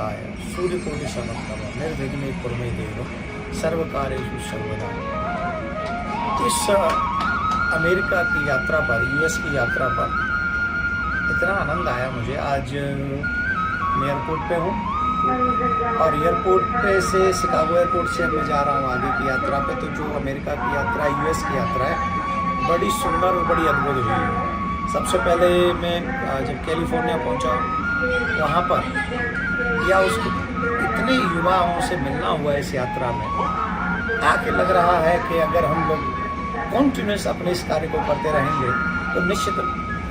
समप्रभाय सूर्यकोटि समप्रभ निर्विघ्ने कुरु मे देव सर्वकार्येषु सर्वदा। इस अमेरिका की यात्रा पर, यूएस की यात्रा पर इतना आनंद आया मुझे। आज मैं एयरपोर्ट पे हूँ और एयरपोर्ट पे से शिकागो एयरपोर्ट से अब मैं जा रहा हूँ आगे की यात्रा पे। तो जो अमेरिका की यात्रा, यूएस की यात्रा है, बड़ी सुंदर और बड़ी अद्भुत हुई है। सबसे पहले मैं जब कैलिफोर्निया पहुँचा वहाँ पर या उसको इतने युवाओं से मिलना हुआ इस यात्रा में, आके लग रहा है कि अगर हम लोग कॉन्टिन्यूस अपने इस कार्य को करते रहेंगे तो निश्चित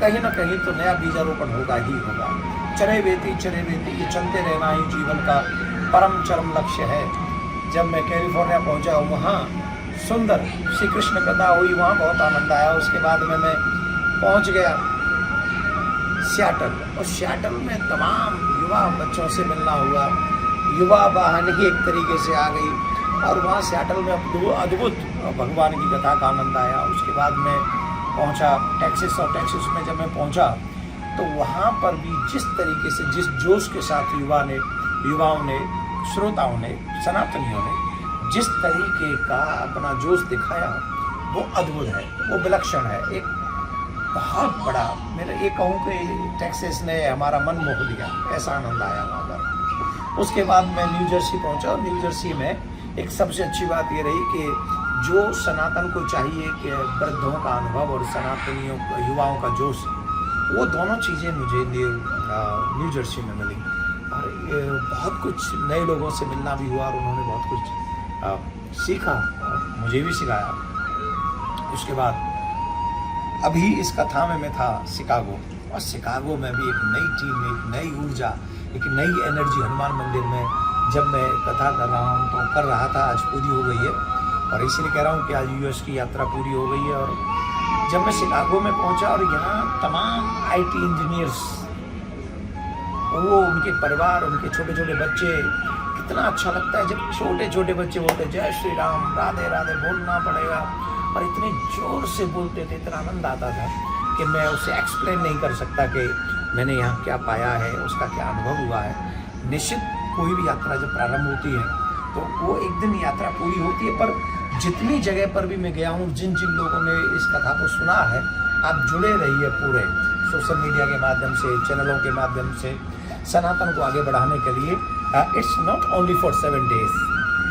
कहीं ना कहीं तो नया बीजारोपण होगा ही होगा। चरे वेती ये चलते रहना ही जीवन का परम चरम लक्ष्य है। जब मैं कैलिफोर्निया पहुंचा वहाँ सुंदर श्री कृष्ण कथा हुई, वहाँ बहुत आनंद आया। उसके बाद में मैं पहुँच गया सियाटल, और सियाटल में तमाम युवा बच्चों से मिलना हुआ। युवा वाहिनी एक तरीके से आ गई और वहाँ सियाटल में अद्भुत भगवान की कथा का आनंद आया। उसके बाद मैं पहुँचा टेक्सास, और टेक्सास में जब मैं पहुँचा तो वहाँ पर भी जिस तरीके से, जिस जोश के साथ युवाओं ने, श्रोताओं ने, सनातनियों ने जिस तरीके का अपना जोश दिखाया, वो अद्भुत है, वो विलक्षण है। एक बहुत बड़ा, मेरा ये कहूँ कि टेक्सास ने हमारा मन मोह लिया, ऐसा आनंद आया वहाँ पर। उसके बाद मैं न्यू जर्सी पहुँचा, और न्यू जर्सी में एक सबसे अच्छी बात ये रही कि जो सनातन को चाहिए कि वृद्धों का अनुभव और सनातनियों युवाओं का जोश, वो दोनों चीज़ें मुझे न्यू जर्सी में मिली। और बहुत कुछ नए लोगों से मिलना भी हुआ और उन्होंने बहुत कुछ सीखा और मुझे भी सिखाया। उसके बाद अभी इस कथा में मैं था शिकागो, और शिकागो में भी एक नई टीम, एक नई ऊर्जा, एक नई एनर्जी हनुमान मंदिर में जब मैं कथा कर रहा था, आज पूरी हो गई है। और इसीलिए कह रहा हूँ कि आज यूएस की यात्रा पूरी हो गई है। और जब मैं शिकागो में पहुंचा और यहाँ तमाम आईटी इंजीनियर्स, वो उनके परिवार, उनके छोटे छोटे बच्चे, कितना अच्छा लगता है जब छोटे छोटे बच्चे बोलते जय श्री राम, राधे राधे बोलना पड़ेगा, और इतने जोर से बोलते थे, इतना आनंद आता था कि मैं उसे एक्सप्लेन नहीं कर सकता कि मैंने यहाँ क्या पाया है, उसका क्या अनुभव हुआ है। निश्चित कोई भी यात्रा जब प्रारंभ होती है तो वो एक दिन यात्रा पूरी होती है, पर जितनी जगह पर भी मैं गया हूँ, जिन जिन लोगों ने इस कथा को सुना है, आप जुड़े रहिए पूरे सोशल मीडिया के माध्यम से, चैनलों के माध्यम से, सनातन को आगे बढ़ाने के लिए। It's not only for 7 days,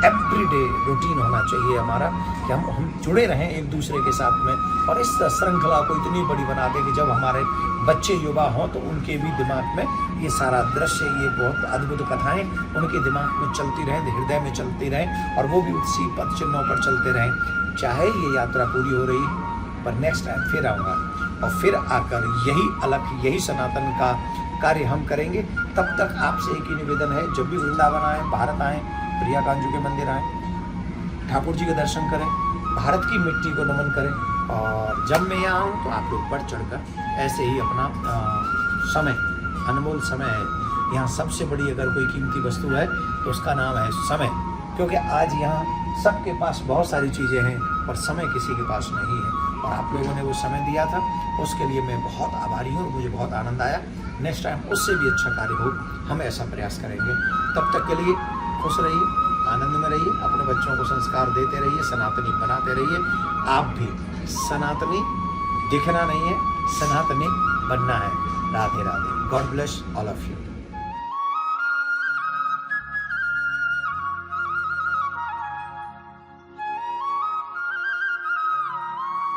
every day routine होना चाहिए हमारा कि हम जुड़े रहें एक दूसरे के साथ में, और इस श्रृंखला को इतनी बड़ी बना दें कि जब हमारे बच्चे युवा हों तो उनके भी दिमाग में ये सारा दृश्य, ये बहुत अद्भुत कथाएं उनके दिमाग में चलती रहें, हृदय में चलती रहें, और वो भी उसी पद चिन्हों पर चलते रहें। चाहे ये यात्रा पूरी हो रही, पर नेक्स्ट टाइम फिर आऊँगा और फिर आकर यही अलग, यही सनातन का कार्य हम करेंगे। तब तक आपसे एक ही निवेदन है, जब भी वृंदावन आएँ, भारत आएँ, प्रिया कांजू के मंदिर आएँ, ठाकुर जी के दर्शन करें, भारत की मिट्टी को नमन करें। और जब मैं यहाँ आऊँ तो आप लोग बढ़ चढ़कर ऐसे ही अपना समय, अनमोल समय है यहाँ, सबसे बड़ी अगर कोई कीमती वस्तु है तो उसका नाम है समय। क्योंकि आज यहाँ सबके पास बहुत सारी चीज़ें हैं, पर समय किसी के पास नहीं है, और आप लोगों ने वो समय दिया था, उसके लिए मैं बहुत आभारी हूँ। मुझे बहुत आनंद आया। नेक्स्ट टाइम उससे भी अच्छा कार्य हो, हम ऐसा प्रयास करेंगे। तब तक के लिए खुश रहिए, आनंद में रहिए, अपने बच्चों को संस्कार देते रहिए, सनातनी बनाते रहिए। आप भी सनातनी दिखना नहीं है, सनातनी बनना है। Radhe Radhe. God bless all of you.